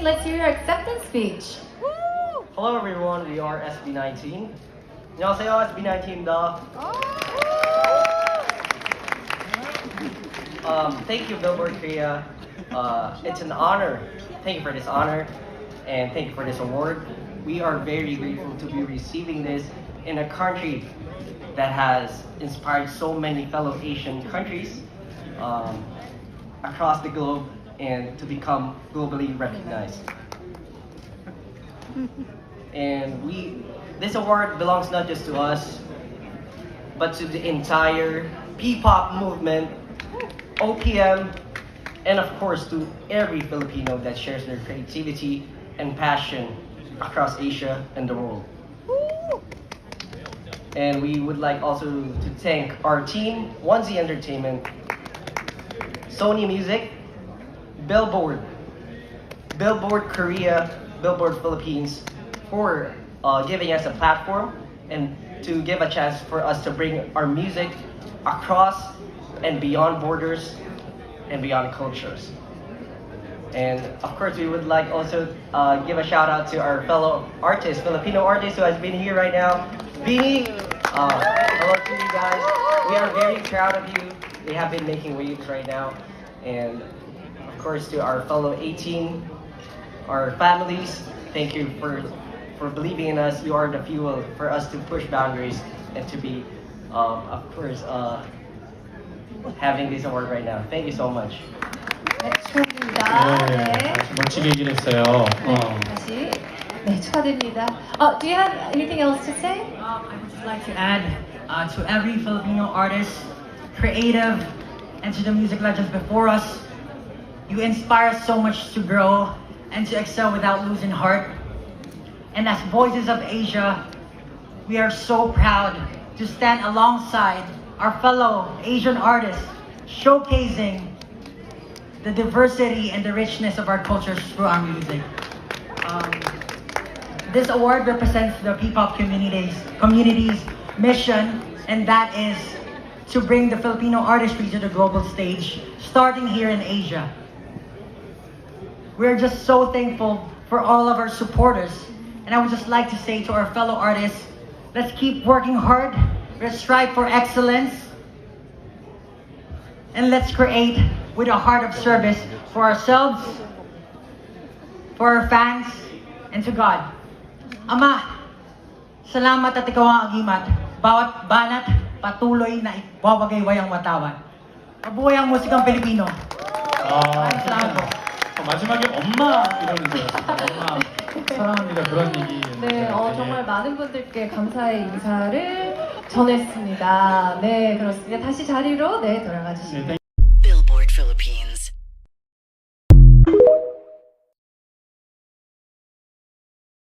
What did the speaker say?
SB19, let's hear your acceptance speech. Hello everyone, we are SB19. 안녕하세요, SB19입니다. Thank you, Billboard Korea. It's an honor. Thank you for this honor, and thank you for this award. We are very grateful to be receiving this in a country that has inspired so many fellow Asian countries across the globe and to become globally recognized. And this award belongs not just to us, but to the entire P-pop movement, OPM, and of course to every Filipino that shares their creativity and passion across Asia and the world. And we would like also to thank our team, Onesie Entertainment, Sony Music, Billboard Korea, Billboard Philippines, for giving us a platform and to give a chance for us to bring our music across and beyond borders and beyond cultures. And of course, we would like also give a shout out to our fellow artists, Filipino artists who has been here right now. Beanie, hello to you guys. We are very proud of you. They have been making waves right now. And of course, to our fellow 18, our families, thank you for believing in us. You are the fuel for us to push boundaries and to be, of course, having this award right now. Thank you so much. 네, 축하드립니다. 네. 아주 멋지게 얘기를 했어요. 다시. 네, 축하드립니다. Do you have anything else to say? I would just like to add to every Filipino artist, creative, and to the music legends before us, you inspire us so much to grow and to excel without losing heart. And as Voices of Asia, we are so proud to stand alongside our fellow Asian artists, showcasing the diversity and the richness of our cultures through our music. This award represents the P-pop community's mission, and that is to bring the Filipino artistry to the global stage, starting here in Asia. We're just so thankful for all of our supporters, and I would just like to say to our fellow artists, let's keep working hard, let's strive for excellence, and let's create with a heart of service for ourselves, for our fans, and to God. Ama, salamat at ikaw ang agimat. Bawat banat, patuloy na ibabagayway ang watawan. Mabuhay ang musikang Pilipino. Maraming salamat po. 마지막에 엄마 이러는 줄 알았어요. 엄마 사랑합니다 그런 얘기. 네, 정말 많은 분들께 감사의 인사를 전했습니다. 네, 그렇습니다. 다시 자리로 돌아가 주시면.